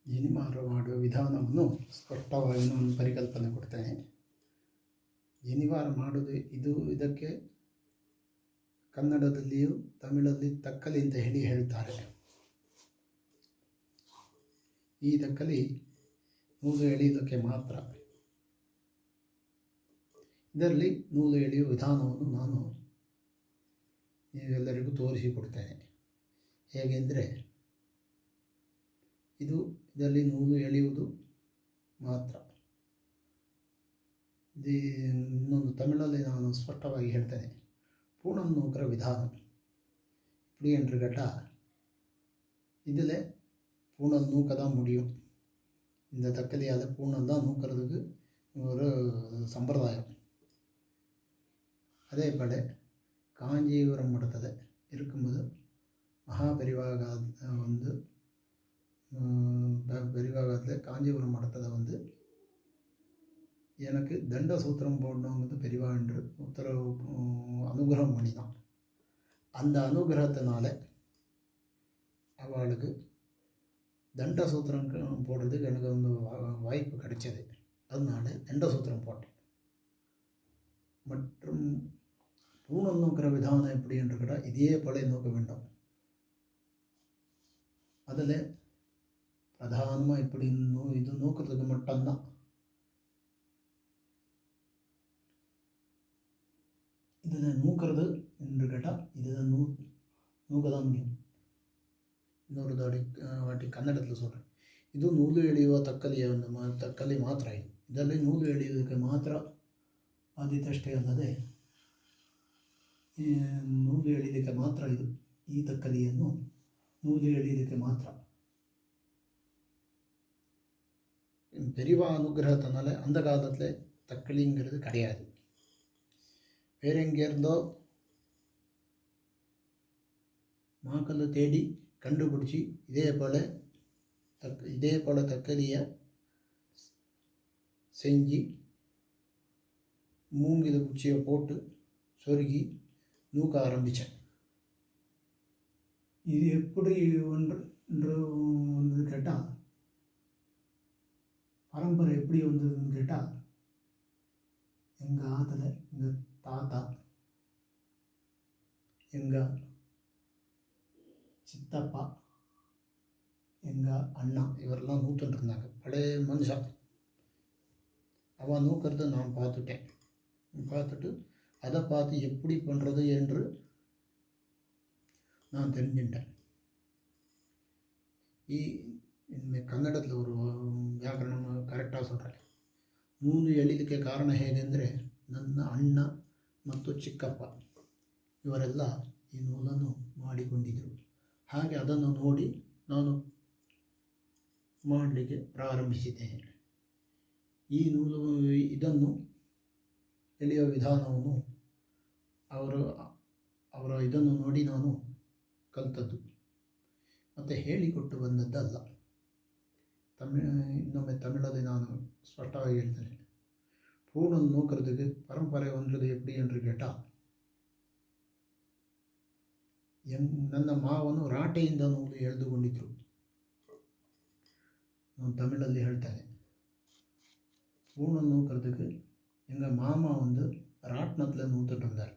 ಜನಿವಾರ ಮಾಡುವ ವಿಧಾನವನ್ನು ಸ್ಪಷ್ಟವಾಗಿ ನಾನು ಪರಿಕಲ್ಪನೆ ಕೊಡ್ತೇನೆ. ಜನಿವಾರ ಮಾಡುವುದು ಇದಕ್ಕೆ ಕನ್ನಡದಲ್ಲಿಯೂ ತಮಿಳಲ್ಲಿ ತಕ್ಕಲಿ ಅಂತ ಹೇಳ್ತಾರೆ. ಈ ತಕ್ಕಲಿ ನೂಲು ಎಳೆಯುವುದಕ್ಕೆ ಮಾತ್ರ. ಇದರಲ್ಲಿ ನೂಲು ಎಳೆಯುವ ವಿಧಾನವನ್ನು ನಾನು ನೀವೆಲ್ಲರಿಗೂ ತೋರಿಸಿಕೊಡ್ತೇನೆ. ಹೇಗೆಂದರೆ ಇದರಲ್ಲಿ ನೂಲು ಎಳೆಯುವುದು ಮಾತ್ರ. ಇನ್ನೊಂದು ತಮಿಳಲ್ಲಿ ನಾನು ಸ್ಪಷ್ಟವಾಗಿ ಹೇಳ್ತೇನೆ. பூணல் நூக்கிற விதானம் இப்படி என்று கேட்டால், இதில் பூணல் நூக்க தான் முடியும். இந்த தக்கலியால் பூணல் தான் நூக்கிறதுக்கு ஒரு சம்பிரதாயம். அதே போல் காஞ்சிபுரம் மடத்தில் இருக்கும்போது மகாபரிவாக பெரிவாகத்தில் காஞ்சிபுரம் மடத்தில் எனக்கு தண்ட சூத்திரம் போடணுங்கிறது பெரிவா என்று உத்தரவு அனுகிரகம் பண்ணிதான். அந்த அனுகிரகத்தினால அவளுக்கு தண்ட சூத்திரம் போடுறதுக்கு எனக்கு வாய்ப்பு கிடைச்சது. அதனால தண்ட சூத்திரம் போட்டேன். மற்றும் பூணல் நோக்கிற விதானம் எப்படி என்று கேட்டால், இதே போல நோக்க வேண்டும். அதில் பிரதானமாக இப்படி இது நோக்கிறதுக்கு மட்டும்தான். இதில் நூக்கிறது என்று கேட்டால் இதில் நூக்க தான் முடியும். இன்னொரு வாட்டி கன்னಡத்தில் சொல்கிறேன். ಇದು ನೂಲು ಎಳೆಯುವ ತಕ್ಕಲಿ ಮಾತ್ರ. ಇದರಲ್ಲಿ ನೂಲು ಎಳೆಯುವುದಕ್ಕೆ ಮಾತ್ರ ಆದಿತ್ತಷ್ಟೇ ಅಲ್ಲದೆ ನೂಲು ಎಳೆಯೋದಕ್ಕೆ ಮಾತ್ರ ಈ ತಕ್ಕಲಿಯನ್ನು நூಲು எளியதுக்கு மாத்திரா. பெரிவா அனுகிரகத்தினால அந்த காலத்தில் தக்களிங்கிறது கிடையாது. வேற எங்கேருந்தோ மாக்கல் தேடி கண்டுபிடிச்சி இதே போல் தக்கலியை செஞ்சு மூங்கில குச்சியை போட்டு சொருகி நூக்க ஆரம்பித்தேன். இது எப்படி ஒன்று கேட்டால், பரம்பரை எப்படி வந்ததுன்னு கேட்டால், எங்கள் ஆற்றுல எங்கள் தாத்தா, எங்கள் சித்தப்பா, எங்கள் அண்ணா இவரெல்லாம் நூற்றுட்டு இருந்தாங்க. பழைய மனுஷன். அவன் நூக்கிறத நான் பார்த்துட்டு அதை பார்த்து எப்படி பண்ணுறது என்று நான் தெரிஞ்சுட்டேன். இந்த ಕನ್ನಡದಲ್ಲಿ ஒரு ವ್ಯಾಕರಣ ಕರೆಕ್ಟಾಗಿ சொல்கிறேன். ನೂಲು ಎಳಿಲಿಕ್ಕೆ ಕಾರಣ ಹೇಗೆಂದರೆ, ನನ್ನ ಅಣ್ಣ ಮತ್ತು ಚಿಕ್ಕಪ್ಪ ಇವರೆಲ್ಲ ಈ ನೂಲನ್ನು ಮಾಡಿಕೊಂಡಿದ್ದರು. ಹಾಗೆ ಅದನ್ನು ನೋಡಿ ನಾನು ಮಾಡಲಿಕ್ಕೆ ಪ್ರಾರಂಭಿಸಿದ್ದೇನೆ. ಇದನ್ನು ಎಳೆಯುವ ವಿಧಾನವನ್ನು ಅವರ ಇದನ್ನು ನೋಡಿ ನಾನು ಕಲಿತದ್ದು ಮತ್ತು ಹೇಳಿಕೊಟ್ಟು ಬಂದದ್ದಲ್ಲ. ಇನ್ನೊಮ್ಮೆ ತಮಿಳಲ್ಲಿ ನಾನು ಸ್ಪಷ್ಟವಾಗಿ ಹೇಳ್ತೇನೆ. பூணல் நூக்கிறதுக்கு பரம்பரை ஒன்றது எப்படி என்று கேட்டால், ನನ್ನ ಮಾವನು ರಾಟೆಯಿಂದ ನೂಲು ಎಳೆದುಕೊಂಡಿದ್ರು. ನಾನು ತಮಿಳಲ್ಲಿ ಹೇಳ್ತೇನೆ. பூணல் நூக்கிறதுக்கு எங்கள் மாமா ராட்டினத்தில் நூற்றுட்டு வந்தார்.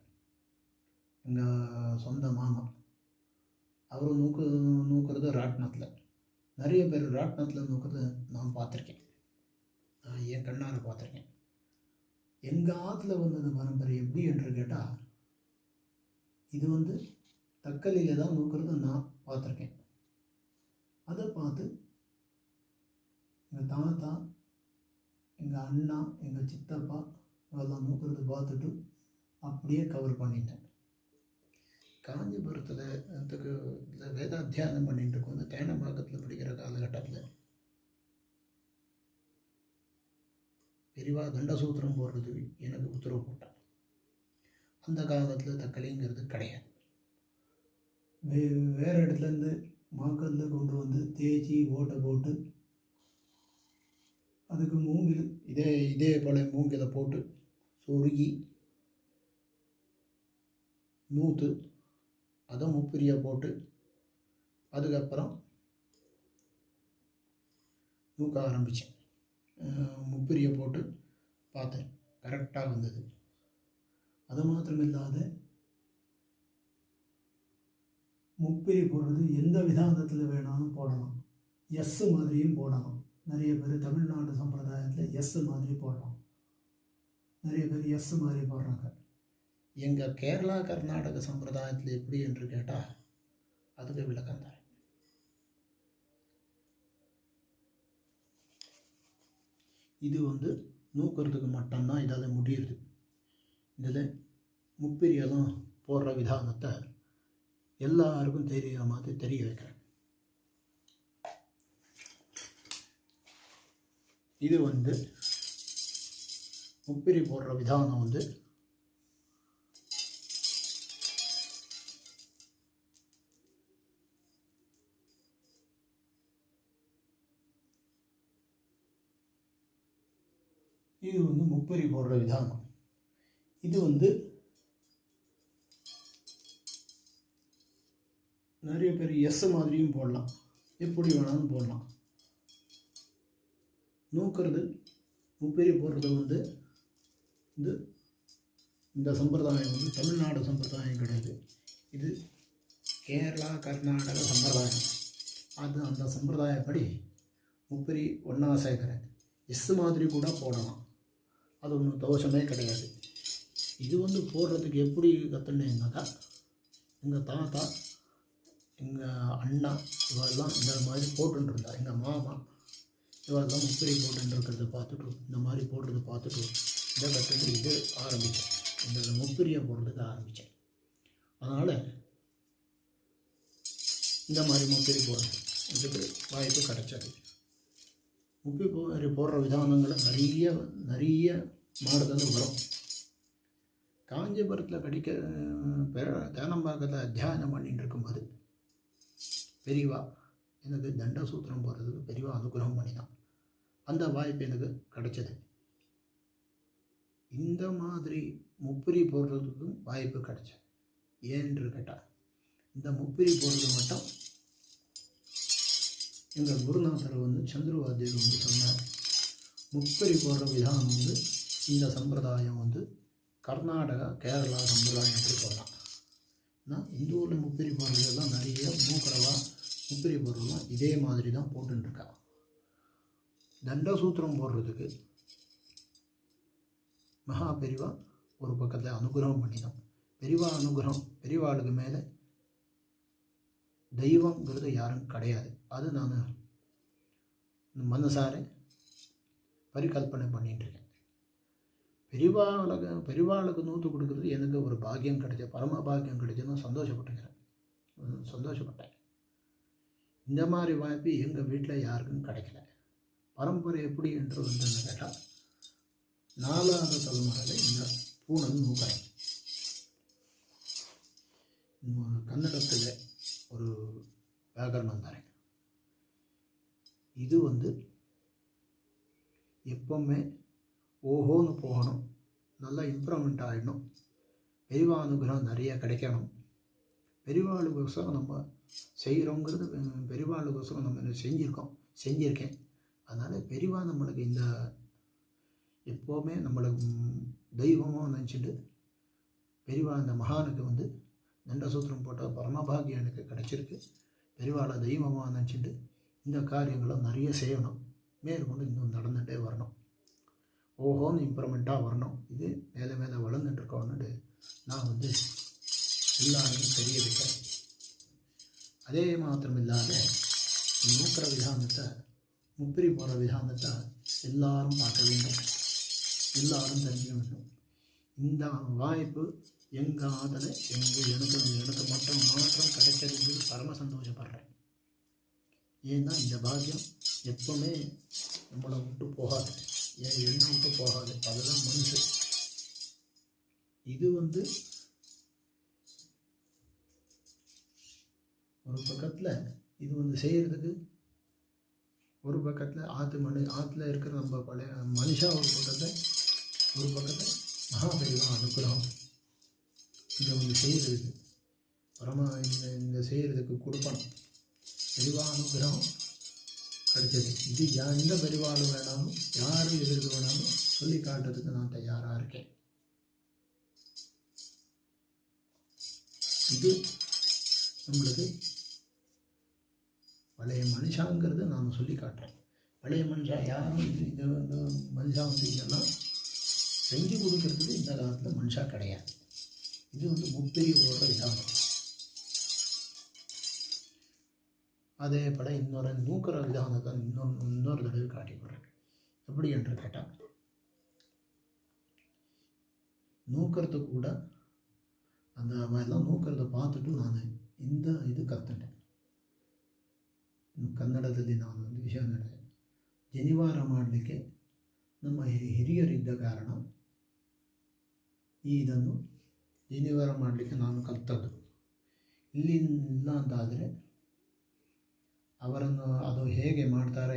எங்கள் சொந்த மாமா ಅವರು நூக்கிறது ராட்டினத்தில். நிறைய பேர் ராட்டினத்தில் நூக்கிறது நான் பார்த்துருக்கேன். என் கண்ணார பார்த்துருக்கேன். எங்கள் ஆற்றுல வந்தது பரம்பரை எப்படி என்று கேட்டால், இது தக்கலியில் தான் நூக்கிறது நான் பார்த்துருக்கேன். அதை பார்த்து எங்கள் தாத்தா, எங்கள் அண்ணா, எங்கள் சித்தப்பா அதெல்லாம் நூக்கிறது பார்த்துட்டு அப்படியே கவர் பண்ணிட்டேன். காஞ்சிபுரத்தில் வேதாத்தியானம் பண்ணிட்டு இருக்கோம். தேனம்பாக்கத்தில் படிக்கிற காலகட்டத்தில் பெரிவா தண்டசூத்திரம் போடுறது எனக்கு உத்தரவு போட்டான். அந்த காலத்தில் தக்கலிங்கிறது கிடையாது. வேறு இடத்துலேருந்து மாக்கல்ல கொண்டு தேய்ச்சி ஓட்டை போட்டு அதுக்கு மூங்கில் இதே போல் மூங்கில போட்டு சொருகி நூற்று அதை முப்பிரியாக போட்டு அதுக்கப்புறம் நூக்க ஆரம்பித்தேன். முப்பிரியை போட்டு பார்த்தேன், கரெக்டாக வந்தது. அது மாத்திரம் இல்லாத முப்பிரி போடுறது எந்த விதானத்தில் வேணாலும் போடலாம். எஸ் மாதிரியும் போடலாம். நிறைய பேர் தமிழ்நாடு சம்பிரதாயத்தில் எஸ் மாதிரி போடலாம். நிறைய பேர் எஸ் மாதிரி போடுறாங்க. எங்கள் கேரளா கர்நாடக சம்பிரதாயத்தில் எப்படி என்று கேட்டால் அதுக்கு விளக்கம் தரேன். இது நூக்கிறதுக்கு மட்டும்தான் இதால் முடியுது. இதில் முப்பிரியெல்லாம் போடுற விதானத்தை எல்லாருக்கும் தெரிகிற மாதிரி தெரிய வைக்கிறேன். இது முப்பிரி போடுற விதானம் இது முப்பிரி போடுற விதானம். இது நிறைய பேர் எஸ் மாதிரியும் போடலாம், எப்படி வேணாலும் போடலாம். நூக்கிறது முப்பிரி போடுறது இந்த சம்பிரதாயம் தமிழ்நாடு சம்பிரதாயம் கிடையாது. இது கேரளா கர்நாடக சம்பிரதாயம். அந்த சம்பிரதாயப்படி முப்பிரி ஒன்றா சேர்க்குறேன். எஸ் மாதிரி கூட போடலாம், அது ஒன்றும் தோஷமே கிடையாது. இது போடுறதுக்கு எப்படி கற்றுனேன்னாக்கா, எங்கள் தாத்தா, எங்கள் அண்ணா இவெல்லாம் இந்த மாதிரி போட்டுருந்தா, எங்கள் மாமா இவெல்லாம் முப்பிரி போட்டுருக்கிறத பார்த்துட்டு, இந்த மாதிரி போடுறத பார்த்துட்டு இதை கற்றுட்டு இது ஆரம்பித்தேன். இந்த முப்பிரியை போடுறதுக்கு ஆரம்பித்தேன். அதனால் இந்த மாதிரி முப்பிரி போடுறது இதுக்கு வாய்ப்பு கிடைச்சது. முப்பிரி போடுற விதானங்களை நிறைய மாடுதல் வரும். காஞ்சிபுரத்தில் தேனம்பாக்கத்தில் அத்தியானம் பண்ணிட்டு இருக்கும்போது பெரியவா எனக்கு தண்டசூத்திரம் போடுறதுக்கு பெரியவா அனுகிரகம் பண்ணிதான் அந்த வாய்ப்பு எனக்கு கிடைச்சது. இந்த மாதிரி முப்பிரி போடுறதுக்கும் வாய்ப்பு கிடைச்சது. ஏன்னு கேட்டால், இந்த முப்பிரி போடுறது மட்டும் எங்கள் குருநாதர் சந்திரவாதியர் சொன்னார். முப்பிரி போடுற விதானம் இந்த சம்பிரதாயம் கர்நாடகா கேரளா சம்பிரதாயத்துக்கு போகலாம். ஏன்னா இந்த ஊரில் முப்பிரி போடுறதெல்லாம் நிறைய மூக்கரவா முப்பிரி போடுறதுலாம் இதே மாதிரி தான் போட்டுருக்கா. தண்டசூத்திரம் போடுறதுக்கு மகா பெரிவா ஒரு பக்கத்தில் அனுகிரகம் பண்ணிதான். பெரிவா அனுகிரகம், பெரிவாளுக்கு மேலே தெய்வங்கிறது யாரும் கிடையாது. அது நான் மனசார பரிகல்பனை பண்ணிட்டுருக்கேன். பெரிவாளுக்கு நூற்று கொடுக்குறது எனக்கு ஒரு பாக்கியம் கிடைச்ச, பரம பாக்கியம் கிடைச்சதுன்னு சந்தோஷப்பட்டேன். இந்த மாதிரி வாய்ப்பு எங்கள் வீட்டில் யாருக்கும் கிடைக்கல. பரம்பரை எப்படி என்று கேட்டால், 4வது தலைமுறையில் இந்த பூனல் நூக்கிறேன். கன்னடத்தில் ஒரு வியாகரணம் தரேன். இது எப்பவுமே ஓஹோன்னு போகணும், நல்லா இம்ப்ரூவ்மெண்ட் ஆகிடணும், பெரியவா அனுகிரகம் நிறைய கிடைக்கணும். பெரியவாளுக்கோசரம் நம்ம செய்கிறோங்கிறது, பெரியவாளுக்கோசரம் நம்ம செஞ்சுருக்கேன். அதனால் பெரியவா நம்மளுக்கு இந்த எப்போவுமே நம்மளுக்கு தெய்வமாக நினச்சிட்டு, பெரியவா இந்த மகானுக்கு தண்டசூத்திரம் போட்ட பரமபாகியம் எனக்கு கிடச்சிருக்கு. பெரியவாளை தெய்வமாக நினச்சிட்டு இந்த காரியங்களை நிறைய செய்யணும். மேற்கொண்டு இன்னும் நடந்துகிட்டே வரணும். ஓஹோன்னு இம்ப்ரூவ்மெண்ட்டாக வரணும். இது மேலே வளர்ந்துட்டுருக்கோன்னு நான் எல்லாருக்கும் தெரிய வைக்கிறேன். அதே மாத்திரம் இல்லாத நூக்கிற விதானத்தை, முப்பிரி போகிற விதானத்தை எல்லாரும் பார்க்க வேண்டும், எல்லாரும் தெரிஞ்சுக்க வேண்டும். இந்த வாய்ப்பு எங்கள் ஆதலை எனக்கு மாற்றம் கிடைச்சதுக்கு பரம சந்தோஷப்படுறேன். ஏன்னா இந்த பாக்கியம் எப்பவுமே நம்மளை விட்டு போகாது, என்ன விட்டு போகாது. அதுதான் மனசு. இது ஒரு பக்கத்தில் இது செய்கிறதுக்கு, ஒரு பக்கத்தில் ஆற்றுல இருக்கிற நம்ம பழைய மனுஷா ஒரு பக்கத்தில் மகாபெரிவா அனுகிரகம் இதை செய்கிறதுக்கு இந்த செய்கிறதுக்கு கொடுக்கணும். பெரிவா அனுகிரகம் கிடைச்சது. இது எந்த பரிவாரம் வேணாலும் யார் எதிர்க்கு வேணாலும் சொல்லி காட்டுறதுக்கு நான் தயாராக இருக்கேன். இது நம்மளுக்கு பழைய மனுஷாங்கிறது நான் சொல்லி காட்டுறேன். பழைய மனுஷா யாரும் இது வந்து மனுஷா வந்து இதெல்லாம் செஞ்சு கொடுக்கறதுக்கு இந்த காலத்தில் மனுஷா கிடையாது. இது வந்து முப்பெரியவரோட விதானம். அதே போல் இன்னொரு நூக்கிற விதானத்தை இன்னொரு தடவை காட்டிவிடுறேன். எப்படி என்று கேட்டால், நூக்கிறத கூட அந்த மாதிரிலாம் நூக்கிறத பார்த்துட்டு நான் இந்த இது ಕಲ್ತಂಡೆ. ಕನ್ನಡದಲ್ಲಿ ನಾನು ಒಂದು ವಿಷಯ ನಡೆದೆ. ಜನಿವಾರ ಮಾಡಲಿಕ್ಕೆ ನಮ್ಮ ಹಿರಿಯರಿದ್ದ ಕಾರಣ ಇದನ್ನು ಜನಿವಾರ ಮಾಡಲಿಕ್ಕೆ ನಾನು ಕಲ್ತದ್ದು. ಇಲ್ಲಿಲ್ಲ ಅಂತಾದರೆ ಅವರನ್ನು ಅದು ಹೇಗೆ ಮಾಡ್ತಾರೆ,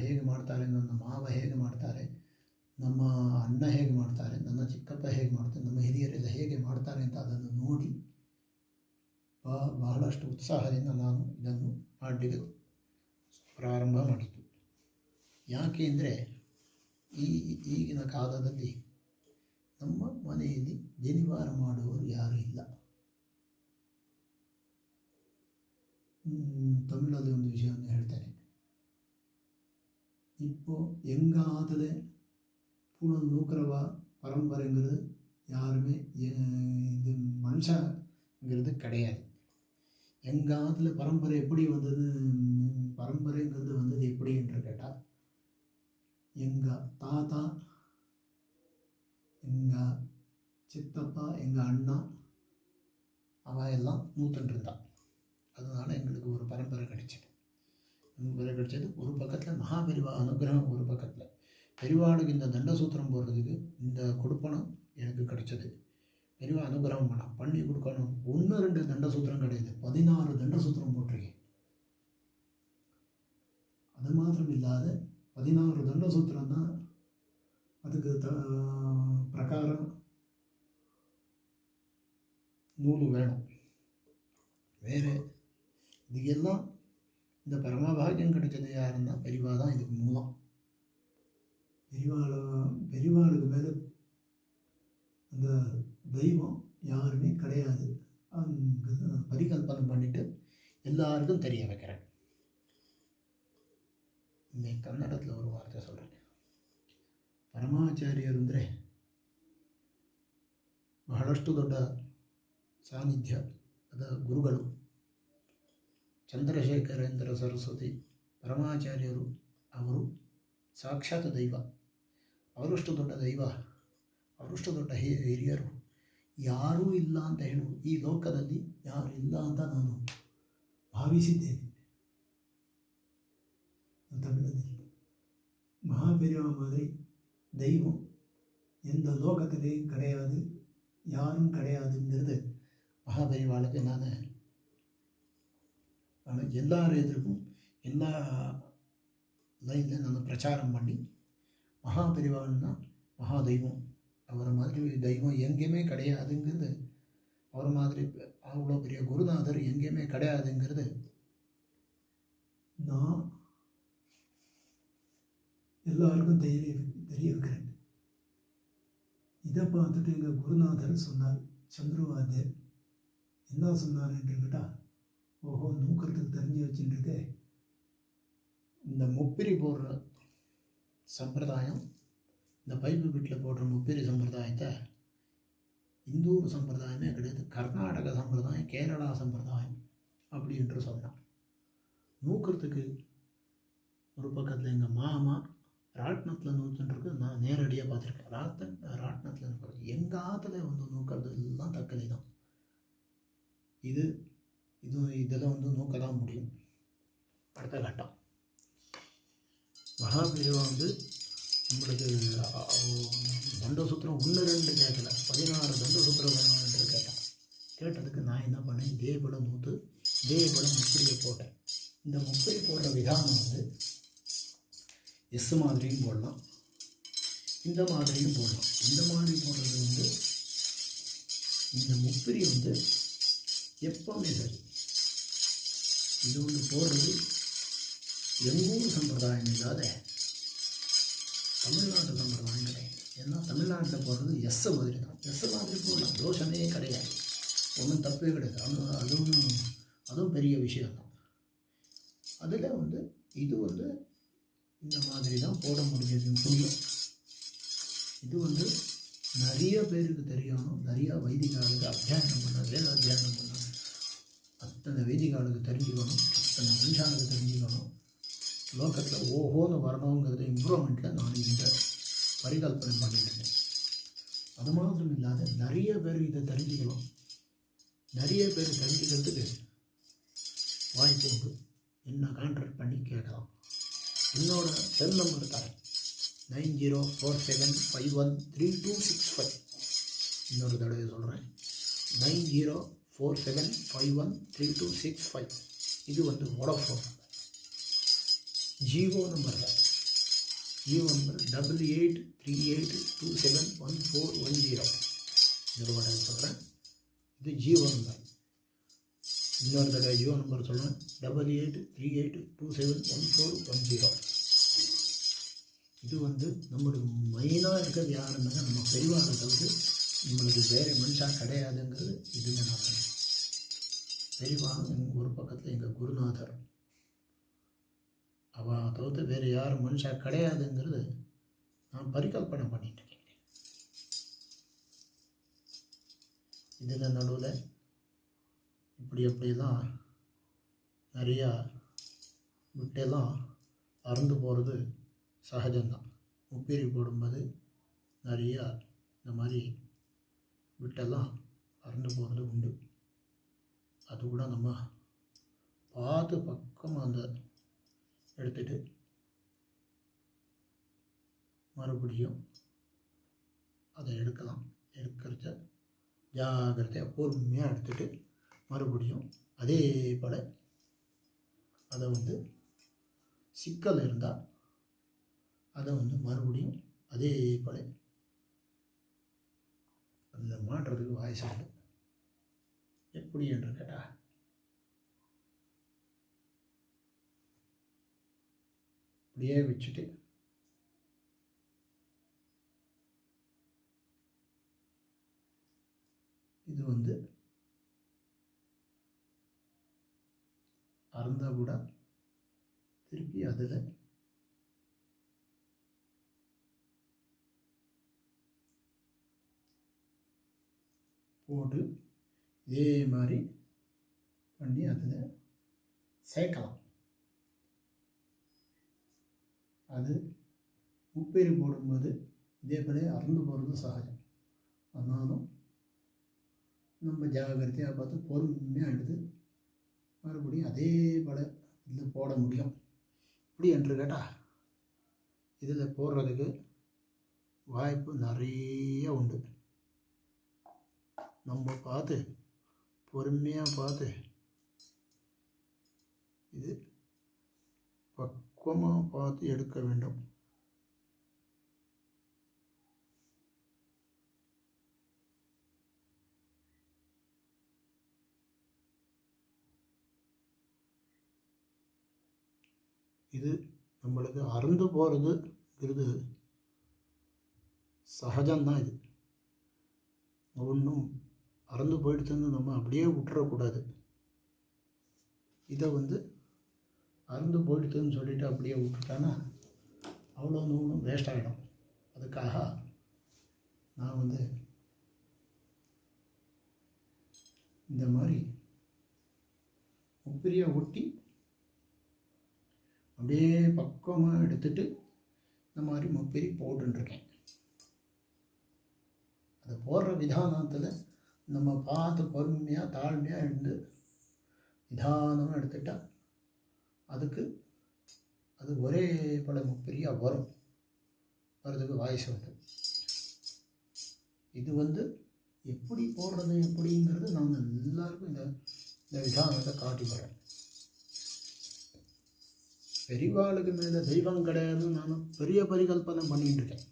ಹೇಗೆ ಮಾಡ್ತಾರೆ, ನನ್ನ ಮಾವ ಹೇಗೆ ಮಾಡ್ತಾರೆ, ನಮ್ಮ ಅಣ್ಣ ಹೇಗೆ ಮಾಡ್ತಾರೆ, ನನ್ನ ಚಿಕ್ಕಪ್ಪ ಹೇಗೆ ಮಾಡ್ತಾರೆ, ನಮ್ಮ ಹಿರಿಯರೆಲ್ಲ ಹೇಗೆ ಮಾಡ್ತಾರೆ ಅಂತ ಅದನ್ನು ನೋಡಿ ಬಹಳಷ್ಟು ಉತ್ಸಾಹದಿಂದ ನಾನು ಇದನ್ನು ಮಾಡಲಿಕ್ಕೆ ಪ್ರಾರಂಭ ಮಾಡಿದ್ದು. ಯಾಕೆ ಅಂದರೆ ಈಗಿನ ಕಾಲದಲ್ಲಿ ನಮ್ಮ ಮನೆಯಲ್ಲಿ ಜನಿವಾರ ಮಾಡುವವರು ಯಾರೂ ಇಲ್ಲ. ತಮಿಳಲ್ಲಿ ಒಂದು ವಿಷಯವನ್ನು ಹೇಳ್ತೇನೆ. இப்போ எங்காதில் பூணல் நூக்கிறவ பரம்பரைங்கிறது யாருமே இது மனுஷங்கிறது கிடையாது. எங்காதில் பரம்பரை எப்படி வந்தது, பரம்பரைங்கிறது வந்தது எப்படி என்று கேட்டால், எங்கள் தாத்தா, எங்கள் சித்தப்பா, எங்கள் அண்ணா அவன் எல்லாம் நூற்றுருந்தான். அதனால் எங்களுக்கு ஒரு பரம்பரை கிடைச்சது. ஒரு பக்கத்தில் மகாபெரிவா அனுகிரகம், ஒரு பக்கத்தில் பெரிவாளுக்கு இந்த தண்டசூத்திரம் போடுறதுக்கு இந்த கொடுப்பனம் எனக்கு கிடைச்சது. பெரிவா அனுகிரகம் பண்ணி கொடுக்கணும். 1-2 தண்டசூத்திரம் கிடையாது, 16 தண்டசூத்திரம் போட்டிருக்கேன். அது மாத்திரம் இல்லாத 16 தண்டசூத்திரம் தான். அதுக்கு பிரகாரம் நூல் வேணும். வேறு இதுக்கெல்லாம் இந்த பரமபாகியம் கிடைச்சது யாருன்னா பெரிவா தான் இதுக்கு மூலம். பெரிவாளுக்கு மேலே அந்த தெய்வம் யாருமே கிடையாது. அங்கே பரிகல்பனை பண்ணிட்டு எல்லாருக்கும் தெரிய வைக்கிறேன். இன்னைக்கு கன்னடத்தில் ஒரு வார்த்தை சொல்கிறேன். ಪರಮಾಚಾರ್ಯರು ಅಂದರೆ ಬಹಳಷ್ಟು ದೊಡ್ಡ ಸಾನ್ನಿಧ್ಯ ಅದ ಗುರುಗಳು. ಚಂದ್ರಶೇಖರೇಂದ್ರ ಸರಸ್ವತಿ ಪರಮಾಚಾರ್ಯರು ಅವರು ಸಾಕ್ಷಾತ್ ದೈವ. ಅವರಷ್ಟು ದೊಡ್ಡ ದೈವ, ಅವರಷ್ಟು ದೊಡ್ಡ ಹಿರಿಯರು ಯಾರೂ ಇಲ್ಲ ಅಂತ ಹೇಳು ಈ ಲೋಕದಲ್ಲಿ ಯಾರು ಇಲ್ಲ ಅಂತ ನಾನು ಭಾವಿಸಿದ್ದೇನೆ. தமிழதில் மகாபெரிவா மாதிரி தெய்வம் எந்த லோகத்திலேயும் கிடையாது, யாரும் கிடையாதுங்கிறது மகாபெரிவாளுக்கு நான் எல்லாரும் எதிர்க்கும் எல்லா லைனில் நான் பிரச்சாரம் பண்ணி மகாபெரிவாள்னா மகா தெய்வம், அவரை மாதிரி தெய்வம் எங்கேயுமே கிடையாதுங்கிறது, அவர் மாதிரி அவ்வளோ பெரிய குருநாதர் எங்கேயுமே கிடையாதுங்கிறது நான் எல்லாருக்கும் தெரிய வைக்கிறேன். இதை பார்த்துட்டு எங்கள் குருநாதர் சொன்னார், சந்துருவாத்தியர் என்ன சொன்னார் என்று கேட்டால், ஓஹோ நூக்கிறதுக்கு தெரிஞ்சு வச்சுட்டுருக்க, இந்த முப்பிரி போடுற சம்பிரதாயம், இந்த பைப்பு வீட்டில் போடுற முப்பிரி சம்பிரதாயத்தை இந்தூர் சம்பிரதாயமே கிடையாது, கர்நாடக சம்பிரதாயம், கேரளா சம்பிரதாயம் அப்படி என்று சொன்னான். நூக்கிறதுக்கு ஒரு பக்கத்தில் எங்கள் மாமா ராட்னத்தில் நூற்றுன்றது நான் நேரடியாக பார்த்துருக்கேன். ராட்னத்தில் நூக்கிறது எங்கள் ஆற்றுல வந்து நூக்கிறது எல்லாம் தக்கலை தான். இதெல்லாம் வந்து நூக்க தான் முடியும். அடுத்த கட்டம் மகாபெரிவா வந்து நம்மளுக்கு தண்டசூத்திரம் 1-2 கேட்கல, 16 தண்டசூத்திரம் வேணும் என்று கேட்டதுக்கு நான் என்ன பண்ணேன், இதே போல் நூற்று இதே போல் முப்பரியை போட்டேன். இந்த முப்பரி போடுற விதானம் வந்து எஸ் மாதிரியும் போடலாம், இந்த மாதிரியும் போடலாம். இந்த மாதிரி போடுறது வந்து இந்த முப்பரி வந்து எப்போவுமே சரி, இது வந்து போடுறது எங்கூர் சம்பிரதாயம் இல்லாத தமிழ்நாட்டு சம்பிரதாயம் கிடையாது. ஏன்னா தமிழ்நாட்டில் போடுறது எஸ் மாதிரி தான், எஸ் மாதிரி போடலாம், தோஷமே கிடையாது, ஒன்றும் தப்பே கிடையாது. அதுவும் பெரிய விஷயம்தான். அதில் இது இந்த மாதிரி தான் போட முடியும். இது நிறைய பேருக்கு தெரியணும், நிறையா வைதிகாலுக்கு அத்தியானம் பண்ண, வேத அத்தியானம் பண்ண, அத்தனை வைதிகாலுக்கு தெரிஞ்சுக்கணும், அத்தனை மனுஷானுக்கு தெரிஞ்சுக்கணும். லோகத்தில் ஓஹோன்னு வரணுங்கிறது இம்ப்ரூவ்மெண்ட்டில் நான் இந்த பரிகல்பனை பண்ணிட்டுருக்கேன். அது மாத்திரம் இல்லாத நிறைய பேர் இதை தெரிஞ்சுக்கணும், நிறைய பேர் தெரிஞ்சுக்கிறதுக்கு வாய்ப்பு உண்டு. என்ன கான்ட்ராக்ட் பண்ணி கேட்கலாம். என்னோட செல் நம்பர் தரேன், 9047513265. இன்னொரு தடவை சொல்கிறேன், 9047513265. இது வோடஃபோன் நம்பர். ஜியோ நம்பர் தான், ஜியோ நம்பர் 8838271410. இன்னொரு தடவை சொல்கிறேன், இது ஜியோ நம்பர். இன்னொரு தடவை ஜியோ நம்பர் சொல்கிறேன், 8838271410. இது நம்மளுக்கு மெயினாக இருக்கிறது யாருன்னா நம்ம பெரியவாளுக்கு நம்மளுக்கு வேறு மனுஷா கிடையாதுங்கிறது. இதுங்க நான் சொன்னேன், பெரியவாளும் ஒரு பக்கத்தில் எங்கள் குருநாதர், அவள் தவிர்த்து வேறு யாரும் மனுஷா கிடையாதுங்கிறது நான் பரிகல்பனை பண்ணிட்டுருக்கேன். இதில் நடுவில் இப்படியெல்லாம் நிறையா விட்டெல்லாம் அறந்து போகிறது சகஜம்தான். உப்பேரி போடும்போது நிறையா இந்த மாதிரி விட்டெல்லாம் அறந்து போகிறது உண்டு. அது கூட நம்ம பார்த்து பக்கமாக எடுத்துட்டு மறுபடியும் அதை எடுக்கலாம். எடுக்கிறத ஜாகிரதையாக பொறுமையாக எடுத்துகிட்டு மறுபடியும் அதே போல் அதை சிக்கல் இருந்தால் அதை மறுபடியும் அதே போல் அதில் மாட்டுறதுக்கு வாய்ஸ் உண்டு. எப்படி என்று கேட்டால், இப்படியே வச்சுட்டு இது அறந்தால் கூட திருப்பி அதில் போட்டு இதே மாதிரி பண்ணி அதில் சேர்க்கலாம். அது உப்பேரி போடும்போது இதே போல அறந்து போகிறது சகஜம். ஆனாலும் நம்ம ஜாகிரதையாக பார்த்து பொறுமையாக எடுத்து மறுபடியும் அதே போல் இதில் போட முடியும். இப்படி என்று கேட்டால் இதில் போடுறதுக்கு வாய்ப்பு நிறைய உண்டு. நம்ம பார்த்து பொறுமையாக பார்த்து இது பக்குவமாக பார்த்து எடுக்க வேண்டும். இது நம்மளுக்கு அறந்து போகிறதுங்கிறது சகஜம்தான். இது ஒன்றும் அறந்து போயிடுச்சுன்னு நம்ம அப்படியே விட்டுறக்கூடாது. இதை அறந்து போயிடுச்சுன்னு சொல்லிவிட்டு அப்படியே விட்டுட்டானா அவ்வளோ நூலும் வேஸ்ட் ஆகிடும். அதுக்காக நான் இந்த மாதிரி உப்பிரியை ஒட்டி அப்படியே பக்குவமாக எடுத்துட்டு இந்த மாதிரி முப்பெரி போட்டுருக்கேன். அதை போடுற விதானத்தில் நம்ம பார்த்து பொறுமையாக தாழ்மையாக இருந்து நிதானமாக எடுத்துட்டால் அது ஒரே பல முப்பெரியாக வரதுக்கு வாய்ஸ் உண்டு. இது எப்படி போடுறது எப்படிங்கிறது நாங்கள் எல்லாருக்கும் இந்த விதானத்தை காட்டி வரேன். பெரியவாளுக்கு மேலே தெய்வம் கிடையாதுன்னு நான் பெரிய பரிகல்பனை பண்ணிகிட்டு இருக்கேன்.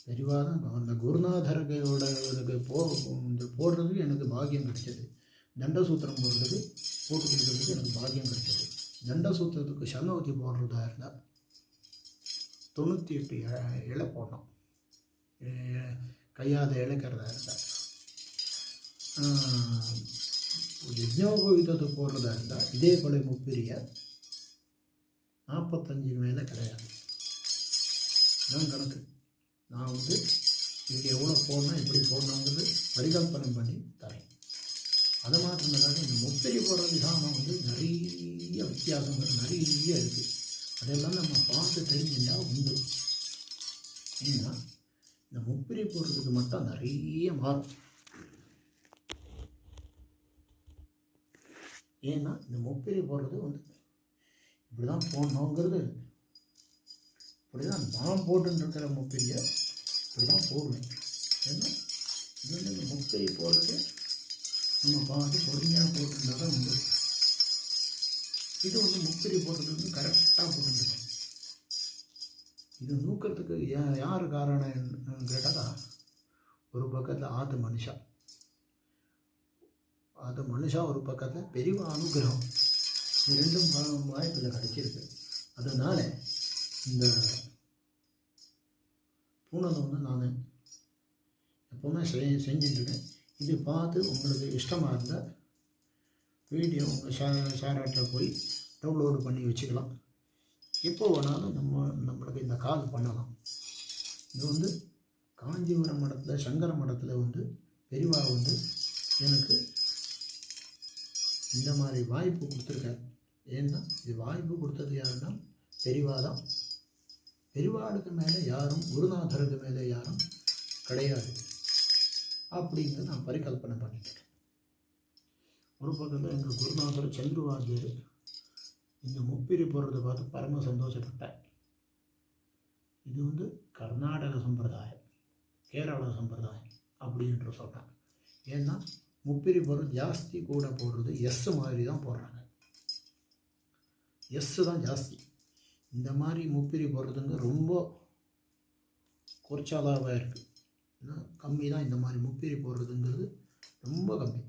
பெரியவா தான் அந்த குருநாதரோட போடுறதுக்கு எனக்கு பாக்கியம் கிடைச்சது. தண்டசூத்திரம் போடுறதுக்கு போட்டு கொடுக்கறதுக்கு எனக்கு பாக்கியம் கிடைச்சது. தண்ட சூத்திரத்துக்கு சன்னவத்தி போடுறதா இருந்தால் 98 இலை போடணும். கையாத இழைக்கிறதா இருந்தால் யஜ்னோபவீதத்தை போடுறதா இருந்தால் இதே போல முப்பிரிய 45 மேலே கிடையாது. இதான் கணக்கு. நான் இதுக்கு எவ்வளோ போடணும், எப்படி போடணுங்கிறது பரிகல்பனை பண்ணி தரேன். அதை மாத்திரம் இல்லாத இந்த முப்பிரி போடுற விதானம் நிறைய வித்தியாசங்கள் நிறைய இருக்குது. அதெல்லாம் நம்ம பார்த்து தெரிஞ்சுட்டா உண்டு. ஏன்னா இந்த முப்பிரி போடுறதுக்கு மட்டும் நிறைய மாறும். ஏன்னா இந்த முப்பிரி போடுறது இப்படி தான் போடணுங்கிறது, இப்படி தான் நான் போட்டுருக்கிற முப்பிரியை இப்படி தான் போடுவேன். ஏன்னா இது இந்த முப்பிரி போடுறது நம்ம பார்த்து பொறுமையாக போட்டுருந்தா தான் உண்டு. இது முப்பிரி போடுறது கரெக்டாக போட்டுருக்கேன். இது நூக்கிறதுக்கு யார் காரணம் கேட்டால், ஒரு பக்கத்தில் ஆத்து மனுஷா ஒரு பக்கத்தில் பெரிய அனுகிரகம். இது ரெண்டும் வாய்ப்பில் கிடைச்சிருக்கு. அதனால் இந்த பூனலை நான் எப்போவுமே செஞ்சுட்டுருக்கேன். இது பார்த்து உங்களுக்கு இஷ்டமாக இருந்தால் வீடியோ உங்கள் ஷேராட்டில் போய் டவுன்லோடு பண்ணி வச்சுக்கலாம். எப்போ வேணாலும் நம்மளுக்கு இந்த கால் பண்ணலாம். இது காஞ்சிபுரம் மடத்தில் சங்கர மடத்தில் பெரியவா எனக்கு இந்த மாதிரி வாய்ப்பு கொடுத்துருக்காரு. ஏன்னா இது வாய்ப்பு கொடுத்தது யாருன்னா பெரியவா தான். பெரியவாளுக்கு மேலே யாரும், குருநாதருக்கு மேலே யாரும் கிடையாது அப்படிங்கிறத நான் பரிகல்பனை பண்ணிட்டேன். ஒரு பக்கத்தில் எங்கள் குருநாதர் சந்திரவாத்தியர் இந்த முப்பிரி போடுறதை பார்த்து பரம சந்தோஷப்பட்டேன். இது கர்நாடக சம்பிரதாயம், கேரள சம்பிரதாயம் அப்படின்ற சொல்கிறேன். ஏன்னா முப்பிரி போடுறது ஜாஸ்தி கூட போடுறது எஸ் மாதிரி தான் போடுறாங்க. எஸ் தான் ஜாஸ்தி. இந்த மாதிரி முப்பிரி போடுறதுங்க ரொம்ப குறைச்சாலாக இருக்குது. ஏன்னா கம்மி தான் இந்த மாதிரி முப்பிரி போடுறதுங்கிறது ரொம்ப கம்மி.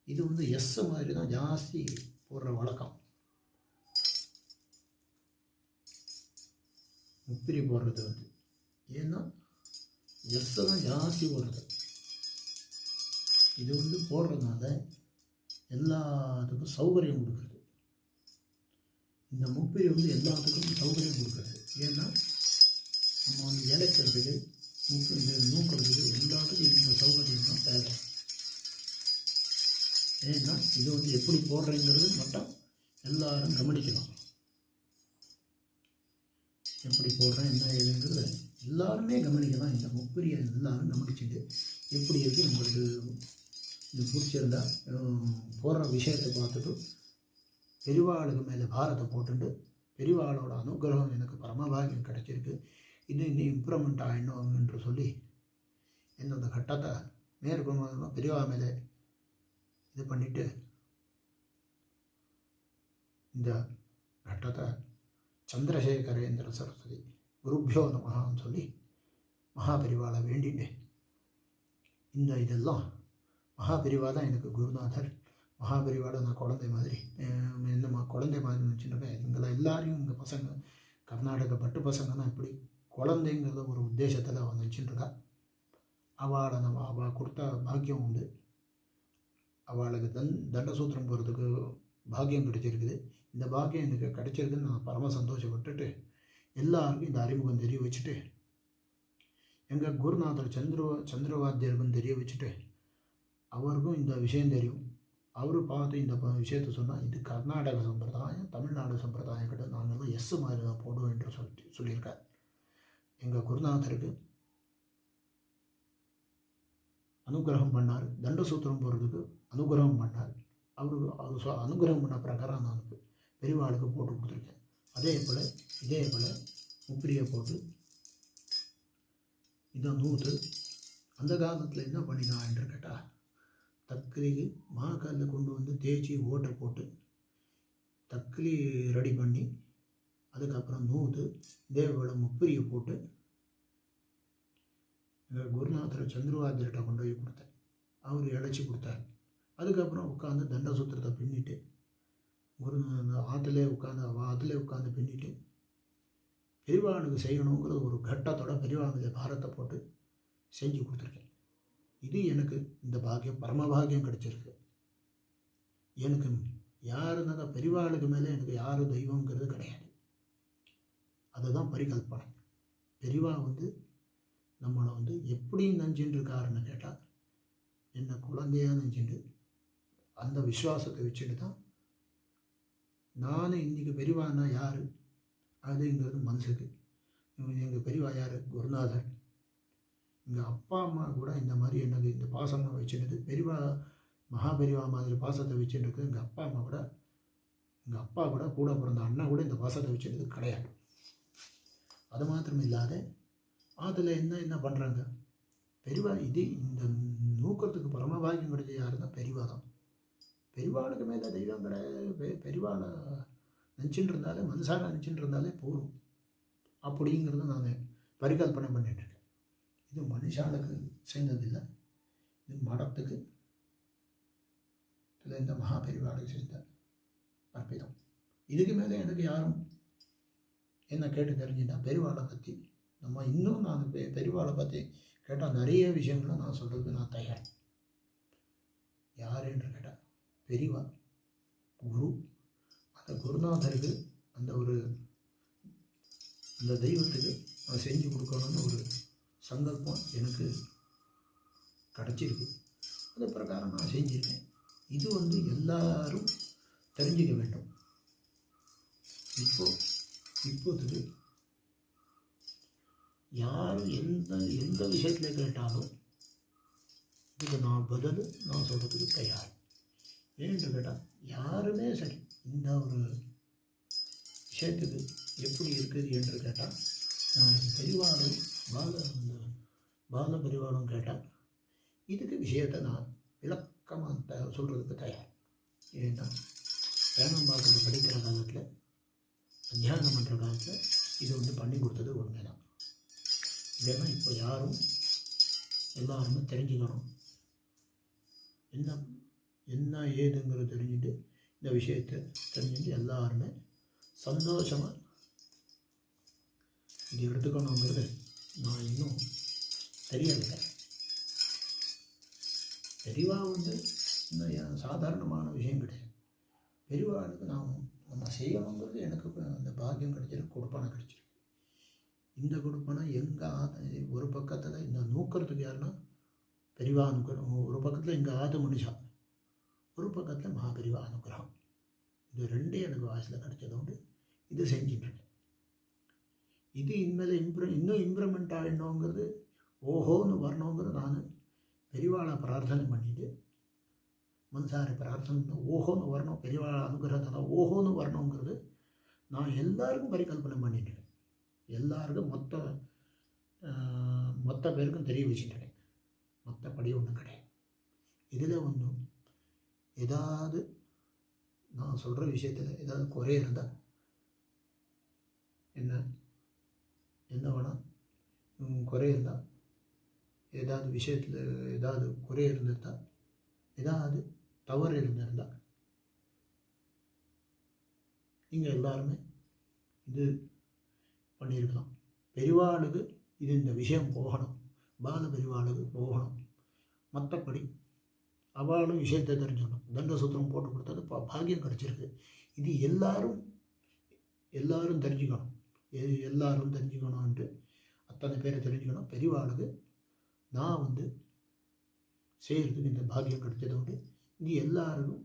இது எஸ் மாதிரி தான் ஜாஸ்தி போடுற வழக்கம். முப்பிரி போடுறது ஏன்னா எஸ் தான் ஜாஸ்தி போடுறது. இது போடுறதுனால எல்லாத்துக்கும் சௌகரியம் கொடுக்குறது. இந்த முப்பிரி எல்லாத்துக்கும் சௌகரியம் கொடுக்குறது. ஏன்னா நம்ம இழைக்கிறதுக்கு நூக்கிறதுக்கு எல்லாத்துக்கும் இந்த சௌகரியம் தான் தேவை. ஏன்னா இது எப்படி போடுறேங்கிறது மட்டும் எல்லாரும் கவனிக்கலாம். எப்படி போடுறேன் என்ன ஏதுங்கிறது எல்லாருமே கவனிக்கலாம். இந்த முப்பிரியை எல்லாரும் கவனிச்சுட்டு எப்படி இருக்குது நம்மளுக்கு இது பிடிச்சிருந்தா போடுற விஷயத்தை பார்த்துட்டு பெரியவாளுக்கு மேலே பாரத்தை போட்டுட்டு பெரியவாளோட அனுகிரகம் எனக்கு பரமபாகியம் கிடைச்சிருக்கு, இன்னும் இம்ப்ரூவ்மெண்ட் ஆகிடணும் என்று சொல்லி என்னோட கட்டத்தை மேற்கொண்டு பெரியவா மேலே இது பண்ணிவிட்டு இந்த கட்டத்தை சந்திரசேகரேந்திர சரஸ்வதி குருபியோ நமகான்னு சொல்லி மகாபெரிவாளை வேண்டிட்டு இதெல்லாம் மகாபெரிவா தான் எனக்கு குருநாதர். மகாபெரிவாட நான் குழந்தை மாதிரி குழந்தை மாதிரி நினச்சிட்டுருக்கேன். எங்களை எல்லாரையும் எங்கள் பசங்க கர்நாடக பட்டு பசங்க தான் இப்படி குழந்தைங்கிறத ஒரு உத்தேசத்தில் அவன் நினச்சிட்டுருக்கா. அவள் கொடுத்த பாக்கியம் உண்டு. அவளுக்கு தண்டசூத்திரம் போகிறதுக்கு பாக்கியம் கிடைச்சிருக்குது. இந்த பாக்கியம் எனக்கு கிடைச்சிருக்குன்னு நான் பரம சந்தோஷப்பட்டுட்டு எல்லாருக்கும் இந்த அறிமுகம் தெரிய வச்சுட்டு எங்கள் குருநாதர் சந்திரவாத்தியருக்கும் தெரிய வச்சுட்டு அவருக்கும் இந்த விஷயம் தெரியும். அவர் பார்த்து இந்த விஷயத்தை சொன்னால் இது கர்நாடக சம்பிரதாயம், தமிழ்நாடு சம்பிரதாயம் கிட்ட நாங்கள்லாம் எஸ் மாதிரி தான் போடுவோம் என்று சொல்லியிருக்கார். எங்கள் குருநாதருக்கு அனுகிரகம் பண்ணார். தண்டசூத்திரம் போகிறதுக்கு அனுகிரகம் பண்ணார். அவர் அனுகிரகம் பண்ண பிரகாரம் நான் பெரியவாளுக்கு போட்டு கொடுத்துருக்கேன். இதே போல் முப்பிரியை போட்டு இதை நூற்று அந்த காலத்தில் என்ன பண்ணினான் என்று கேட்டால், தக்கிலிக்கு மாக்கல்லில் கொண்டு தேய்ச்சி ஓட்டை போட்டு தக்கிலி ரெடி பண்ணி அதுக்கப்புறம் நூற்று இதே போல் முப்பிரியை போட்டு எங்கள் குருநாதர் சந்திரவாத்தியர்கிட்ட கொண்டு போய் கொடுத்தேன். அவர் இழைச்சி கொடுத்தார். அதுக்கப்புறம் உட்காந்து தண்டசூத்திரத்தை பின்னிட்டு ஒரு ஆற்றுலே உட்காந்து பின்னிட்டு பெரியவாளுக்கு செய்யணுங்கிறது ஒரு கட்டத்தோட பெரியவாளுடைய பாரத்தை போட்டு செஞ்சு கொடுத்துருக்கேன். இது எனக்கு இந்த பாக்கியம் பரமபாகியம் கிடச்சிருக்கு. எனக்கு யாருன்னா பெரியவாளுக்கு மேலே எனக்கு யாரும் தெய்வங்கிறது கிடையாது. அதுதான் பரிகல்பனை. பெரியவா நம்மளை எப்படி நஞ்சின்னு இருக்காருன்னு கேட்டால் என்னை குழந்தையாக நஞ்சின்னு அந்த விசுவாசத்தை வச்சுட்டு தான் நான் இன்றைக்கி பெரியவானா யார் அதுங்கிறது மனசுக்கு. எங்கள் பெரியவா யார்? குருநாதர். எங்கள் அப்பா அம்மா கூட இந்த மாதிரி எனக்கு இந்த பாசமாக வச்சுட்டு பெரியவா மகா பெரியவா மாதிரி பாசத்தை வச்சுட்டு எங்கள் அப்பா கூட கூட பிறந்த அண்ணா கூட இந்த பாசத்தை வச்சுட்டு கிடையாது. அது மாத்திரம் இல்லாத அதில் என்ன பண்ணுறாங்க பெரியவா. இந்த நூக்கிறதுக்கு பரமபாகியம் கிடைச்ச யாருன்னா பெரியவா தான். பெரியவாளுக்கு மேலே தெய்வம் கிடையாது. பெரியவாளை நினச்சிட்டு இருந்தாலே மனசாக நினச்சிட்டு இருந்தாலே போகும் அப்படிங்கிறத நான் பரிகல்பனை பண்ணிட்டுருக்கேன். இது மனுஷாளுக்கு செய்ததில்லை, இது மடத்துக்கு இந்த மகா பெரியவாளுக்கு செய்த அற்புதம். இதுக்கு மேலே எனக்கு யாரும் என்ன கேட்டு தெரிஞ்சுட்டா பெரியவாளை பற்றி நம்ம இன்னும் நான் பெரியவாளை பற்றி கேட்டால் நிறைய விஷயங்களை நான் சொல்கிறதுக்கு நான் தயார். யார் என்று கேட்டால் பெரியவா குரு. அந்த குருநாதருக்கு அந்த தெய்வத்துக்கு நான் செஞ்சு கொடுக்கணும்னு ஒரு சங்கல்பம் எனக்கு கிடச்சிருக்கு. அது பிரகாரம் நான் செஞ்சுருக்கேன். இது எல்லாரும் தெரிஞ்சுக்க வேண்டும். இப்போதுக்கு யார் எந்த விஷயத்தில் கேட்டாலும் இதுக்கு நான் சொல்கிறதுக்கு தயார். ஏன்னு கேட்டால் யாருமே சரி இந்த ஒரு விஷயத்துக்கு எப்படி இருக்குது என்று கேட்டால் நான் பெரியவாளும் பால பெரியவாளும் கேட்டால் இதுக்கு விஷயத்தை நான் விளக்கமாக சொல்கிறதுக்கு தயார். ஏன்னா வேணம்பாக்கத்தில் படிக்கிற காலத்தில் அத்தியானம் பண்ணுற காலத்தில் இது பண்ணி கொடுத்தது உண்மை தான். ஏன்னா இப்போ எல்லாருமே தெரிஞ்சுக்கணும் என்ன ஏதுங்கிறது தெரிஞ்சுட்டு இந்த விஷயத்தை தெரிஞ்சுட்டு எல்லாருமே சந்தோஷமாக இது எடுத்துக்கணுங்கிறது நான் இன்னும் தெரியலை. பெரியவா இன்னும் சாதாரணமான விஷயம் கிடையாது. பெரியவாளுக்கு நம்ம செய்யணுங்கிறது எனக்கு அந்த பாக்கியம் கிடைச்சிருக்கு, கொடுப்பனை கிடைச்சிருக்கு. இந்த கொடுப்பனை எங்கள் ஒரு பக்கத்தில் இந்த நூக்கிறதுக்கு யாருன்னா பெரியவா அனுகிரகம், ஒரு பக்கத்தில் எங்கள் ஆது மனுஷா, ஒரு பக்கத்தில் மகாபெரிவா அனுகிரகம். இது ரெண்டே எனக்கு வாய்ஸில் கிடைச்சதோடு இது செஞ்சிட்ருக்கேன். இது இனிமேல் இன்னும் இம்ப்ரூவ்மெண்ட் ஆகிடணுங்கிறது ஓஹோன்னு வரணுங்கிறது நான் பெரியவாளை பிரார்த்தனை பண்ணிவிட்டு மனசாரை பிரார்த்தனை ஓஹோன்னு வரணும், பெரியவாளை அனுகிரகத்தை ஓஹோன்னு வரணுங்கிறது நான் எல்லாருக்கும் பரிகல்பனை பண்ணிட்டுருக்கேன். எல்லாருக்கும் மொத்த பேருக்கும் தெரிய வச்சுட்டுருக்கேன். மற்றபடி ஒன்றும் கிடையாது. இதில் ஏதாவது நான் சொல்கிற விஷயத்தில் ஏதாவது குறை இருந்தால் என்ன வேணால் குறை இருந்தால் ஏதாவது விஷயத்தில் ஏதாவது குறை இருந்திருந்தால் ஏதாவது தவறு இருந்திருந்தால் நீங்கள் எல்லாருமே இது பண்ணியிருக்கலாம். பெரியவாளுக்கு இந்த விஷயம் போகணும், பால பெரியவாளுக்கு போகணும். மற்றபடி அவளும் விஷயத்தை தெரிஞ்சுக்கணும். தண்டசூத்திரம் போட்டு கொடுத்தது பாக்கியம் கிடச்சிருக்கு. இது எல்லாரும் தெரிஞ்சுக்கணும். எல்லாரும் தெரிஞ்சுக்கணும்ன்ட்டு அத்தனை பேரை தெரிஞ்சுக்கணும். பெரியவாளுக்கு நான் செய்கிறதுக்கு இந்த பாக்கியம் கிடைச்சது உண்டு. இது எல்லாருக்கும்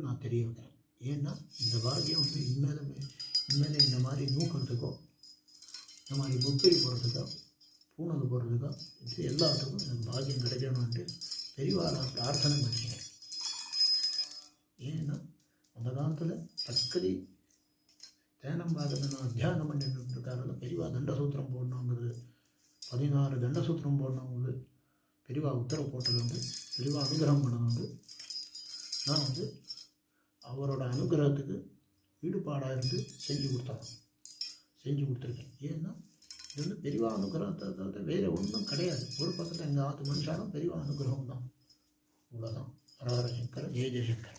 நான் தெரிய வைக்கிறேன். ஏன்னா இந்த பாக்கியம் இனிமேல் இந்த மாதிரி நூக்கிறதுக்கோ இந்த மாதிரி முப்பேரி போடுறதுக்கோ பூனது போடுறதுக்கோ இது எல்லாத்துக்கும் எனக்கு பாக்கியம் கிடைக்கணும்ன்ட்டு பெரியவாளை பிரார்த்தனை பண்ணிக்கிறேன். ஏன்னா அந்த காலத்தில் தக்கதி தேனம்பாக்கத்தை நான் தியானம் பண்ணிட்டு இருக்காரு. பெரியவா தண்டசூத்திரம் போடணுங்கிறது 16 தண்டசூத்திரம் போடணுங்கிறது பெரியவா உத்தரவு போட்டது பெரியவா அனுகிரகம் பண்ணது நான் அவரோட அனுகிரகத்துக்கு ஈடுபாடாக இருந்து செஞ்சு கொடுத்துருக்கேன். ஏன்னா இது பெரியவா அனுகிரகத்தை தவிர வேறு ஒன்றும் கிடையாது. ஒரு பக்கத்தில் எங்கள் ஆத்து மனுஷாலும் பெரியவா அனுகிரகம் தான். இவ்வளோதான். ஹர ஹர சங்கர், ஜெய ஜெயசங்கர்.